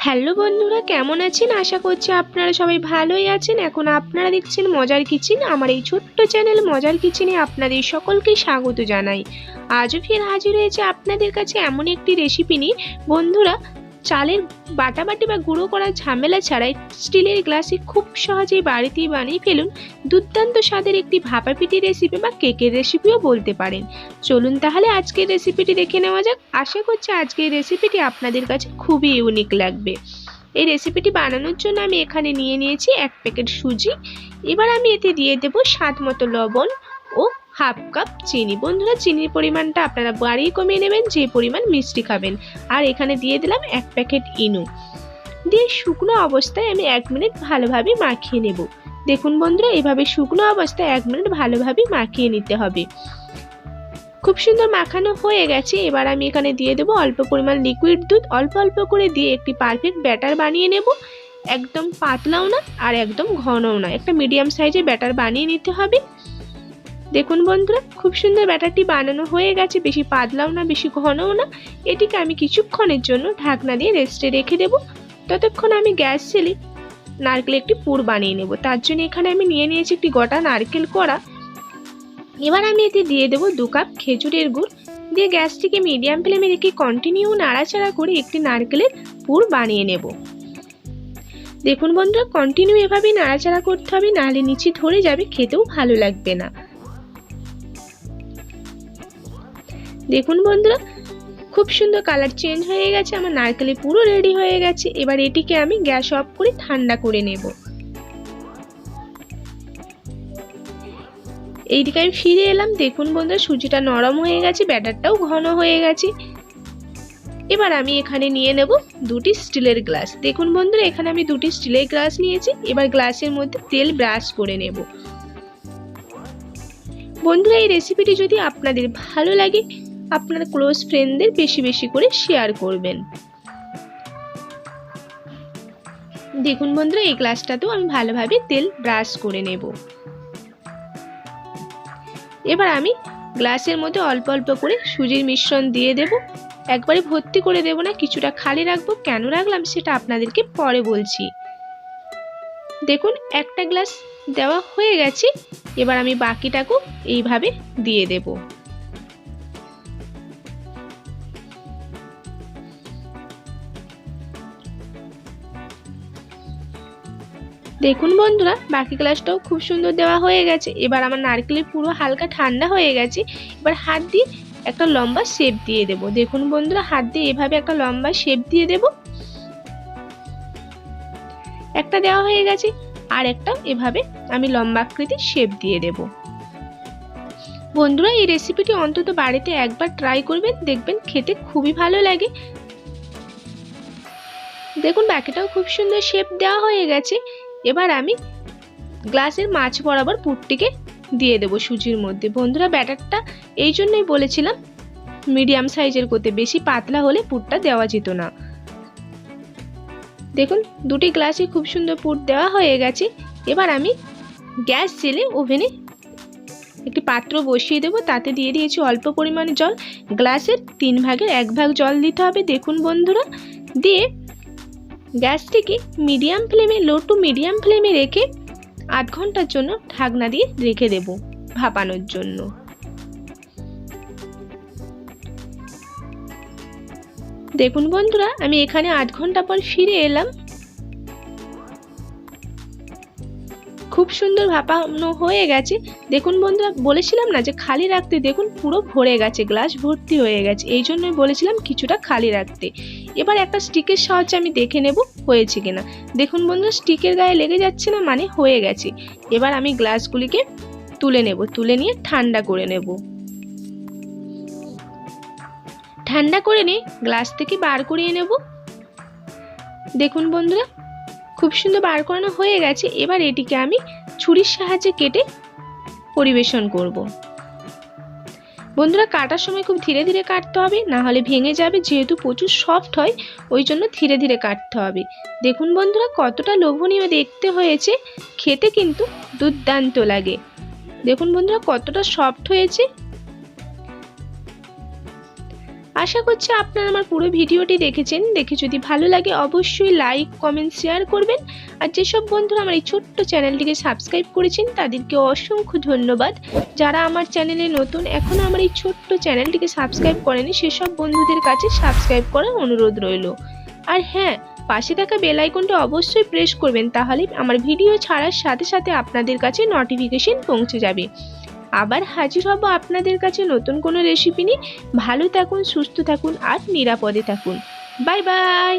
Hello বন্ধুরা, কেমন আছেন? আশা করছি আপনারা সবাই ভালোই আছেন। এখন আপনারা দেখছেন মজার কিচেন। আমার এই ছোট্ট চ্যানেল মজার কিচেনে আপনাদের সকলকে স্বাগত জানাই। আজও ফের হাজির হয়েছে আপনাদের কাছে এমন একটি রেসিপি নিয়ে। বন্ধুরা, চালের বাটাবাটি বা গুঁড়ো করার ঝামেলা ছাড়াই স্টিলের গ্লাসে খুব সহজেই বাড়িতেই বানিয়ে ফেলুন দুর্দান্ত স্বাদের একটি ভাপা পিঠে রেসিপি বা কেকের রেসিপিও বলতে পারেন। চলুন তাহলে আজকের রেসিপিটি দেখে নেওয়া যাক। আশা করছি আজকের রেসিপিটি আপনাদের কাছে খুবই ইউনিক লাগবে। এই রেসিপিটি বানানোর জন্য আমি এখানে নিয়ে নিয়েছি 1 প্যাকেট সুজি। এবার আমি এতে দিয়ে দেব স্বাদ মতো লবণ ও হাফ কাপ চিনি। বন্ধুরা, চিনির পরিমাণটা আপনারা বাড়িয়ে কমিয়ে নেবেন যে পরিমাণ মিষ্টি খাবেন। আর এখানে দিয়ে দিলাম 1 প্যাকেট ইনো। দিয়ে শুকনো অবস্থায় আমি 1 মিনিট ভালোভাবে মাখিয়ে নেব। দেখুন বন্ধুরা, এভাবে শুকনো অবস্থায় 1 মিনিট ভালোভাবে মাখিয়ে নিতে হবে। খুব সুন্দর মাখানো হয়ে গেছে। এবার আমি এখানে দিয়ে দেবো অল্প পরিমাণ লিকুইড দুধ। অল্প অল্প করে দিয়ে একটি পারফেক্ট ব্যাটার বানিয়ে নেব। একদম পাতলাও না আর একদম ঘনও না, একটা মিডিয়াম সাইজের ব্যাটার বানিয়ে নিতে হবে। দেখুন বন্ধুরা, খুব সুন্দর ব্যাটারটি বানানো হয়ে গেছে। বেশি পাতলাও না, বেশি ঘনও না। এটিকে আমি কিছুক্ষণের জন্য ঢাকনা দিয়ে রেস্টে রেখে দেব। ততক্ষণ আমি গ্যাস জ্বেলে নারকেল একটি পুর বানিয়ে নেব। তার জন্য এখানে আমি নিয়ে নিয়েছি একটি গোটা নারকেল কোড়া। এবার আমি এতে দিয়ে দেবো 2 কাপ খেজুরের গুড়। দিয়ে গ্যাসটিকে মিডিয়াম ফ্লেমে রেখে কন্টিনিউ নাড়াচাড়া করে একটি নারকেলের পুর বানিয়ে নেব। দেখুন বন্ধুরা, কন্টিনিউ এভাবেই নাড়াচাড়া করতে হবে, নাহলে নিচে ধরে যাবে, খেতেও ভালো লাগবে না। দেখুন বন্ধুরা, খুব সুন্দর কালার চেঞ্জ হয়ে গেছে, আমার নারকেলের পুরো রেডি হয়ে গেছে। এবার এটিকে আমি গ্যাস অফ করে ঠান্ডা করে নেব। এইদিকে আমি ফিরে এলাম। দেখুন বন্ধুরা, সুজিটা নরম হয়ে গেছে, ব্যাটারটাও ঘন হয়ে গেছে। এবার আমি এখানে নিয়ে নেব 2টি স্টিলের গ্লাস। দেখুন বন্ধুরা, এখানে আমি 2টি স্টিলের গ্লাস নিয়েছি। এবার গ্লাসের মধ্যে তেল ব্রাশ করে নেব। বন্ধুরা, এই রেসিপিটি যদি আপনাদের ভালো লাগে, আপনার ক্লোজ ফ্রেন্ডদের বেশি বেশি করে শেয়ার করবেন। দেখুন বন্ধুরা, এই গ্লাসটাতেও আমি ভালোভাবে তেল ব্রাশ করে নেব। এবার আমি গ্লাসের মধ্যে অল্প অল্প করে সুজির মিশ্রণ দিয়ে দেব। একবারে ভর্তি করে দেব না, কিছুটা খালি রাখবো। কেন রাখলাম সেটা আপনাদেরকে পরে বলছি। দেখুন, একটা গ্লাস দেওয়া হয়ে গেছে। এবার আমি বাকিটাকেও এইভাবে দিয়ে দেব। দেখুন বন্ধুরা, বাকি গ্লাসটাও খুব সুন্দর দেওয়া হয়ে গেছে। এবার আমার নারকেলের পুরো হালকা ঠান্ডা হয়ে গেছে। এবার হাত দিয়ে একটা লম্বা শেপ দিয়ে দেব। দেখুন বন্ধুরা, হাত দিয়ে এভাবে একটা লম্বা শেপ দিয়ে দেব। একটা দেওয়া হয়ে গেছে, আর একটা এভাবে আমি লম্বা আকৃতির শেপ দিয়ে দেব। বন্ধুরা, এই রেসিপিটি অন্তত বাড়িতে একবার ট্রাই করবেন, দেখবেন খেতে খুবই ভালো লাগে। দেখুন, বাকিটাও খুব সুন্দর শেপ দেওয়া হয়ে গেছে। এবার আমি গ্লাসের মাঝ বরাবর পুরটিকে দিয়ে দেব সুজির মধ্যে। বন্ধুরা, ব্যাটারটা এই জন্যই বলেছিলাম মিডিয়াম সাইজের করতে, বেশি পাতলা হলে পুরটা দেওয়া যেত না। দেখুন, 2টি গ্লাসে খুব সুন্দর পুর দেওয়া হয়ে গেছে। এবার আমি গ্যাস জ্বেলে ওভেনে একটি পাত্র বসিয়ে দেব। তাতে দিয়ে দিয়েছি অল্প পরিমাণে জল। গ্লাসের 3 ভাগের 1 ভাগ জল দিতে হবে। দেখুন বন্ধুরা, দিয়ে গ্যাসটিকে মিডিয়াম ফ্লেমে, লো টু মিডিয়াম ফ্লেমে রেখে আধ ঘন্টার জন্য ঢাকনা দিয়ে রেখে দেব ভাপানোর জন্য। দেখুন বন্ধুরা, আমি এখানে আধ ঘন্টা পর ফিরে এলাম। খুব সুন্দর ভাপানো হয়ে গেছে। দেখুন বন্ধুরা, বলেছিলাম না যে খালি রাখতে। দেখুন, পুরো ভরে গেছে, গ্লাস ভর্তি হয়ে গেছে। এই জন্যই বলেছিলাম কিছুটা খালি রাখতে। এবার একটা স্টিকের সাহায্যে আমি দেখে নেব হয়েছে কিনা। দেখুন বন্ধুরা, স্টিকের গায়ে লেগে যাচ্ছে না, মানে হয়ে গেছে। এবার আমি গ্লাসগুলিকে তুলে নেব। তুলে নিয়ে ঠান্ডা করে নেব। ঠান্ডা করে নিয়ে গ্লাস থেকে বার করিয়ে নেব। দেখুন বন্ধুরা, খুব সুন্দর বার করানো হয়ে গেছে। এবার এটিকে আমি ছুরির সাহায্যে কেটে পরিবেশন করব। বন্ধুরা, কাটার সময় খুব ধীরে ধীরে কাটতে হবে, না হলে ভেঙে যাবে। যেহেতু প্রচুর সফট হয়, ওই জন্য ধীরে ধীরে কাটতে হবে। দেখুন বন্ধুরা, কতটা লোভনীয় দেখতে হয়েছে, খেতে কিন্তু দুর্দান্ত লাগে। দেখুন বন্ধুরা, কতটা সফট হয়েছে। আশা করছি আপনারা আমার পুরো ভিডিওটি দেখেছেন। দেখে যদি ভালো লাগে অবশ্যই লাইক কমেন্ট শেয়ার করবেন। আর যেসব বন্ধুরা আমার এই ছোট্ট চ্যানেলটিকে সাবস্ক্রাইব করেছেন তাদেরকে অসংখ্য ধন্যবাদ। যারা আমার চ্যানেলে নতুন এখনও আমার এই ছোট্ট চ্যানেলটিকে সাবস্ক্রাইব করেনি সেসব বন্ধুদের কাছে সাবস্ক্রাইব করার অনুরোধ রইল। আর হ্যাঁ, পাশে থাকা বেল আইকনটা অবশ্যই প্রেস করবেন, তাহলে আমার ভিডিও ছাড়ার সাথে সাথে আপনাদের কাছে নোটিফিকেশন পৌঁছে যাবে। আবার হাজির হব আপনাদের কাছে নতুন কোনো রেসিপি নিয়ে। ভালো থাকুন, সুস্থ থাকুন আর নিরাপদে থাকুন। Bye bye.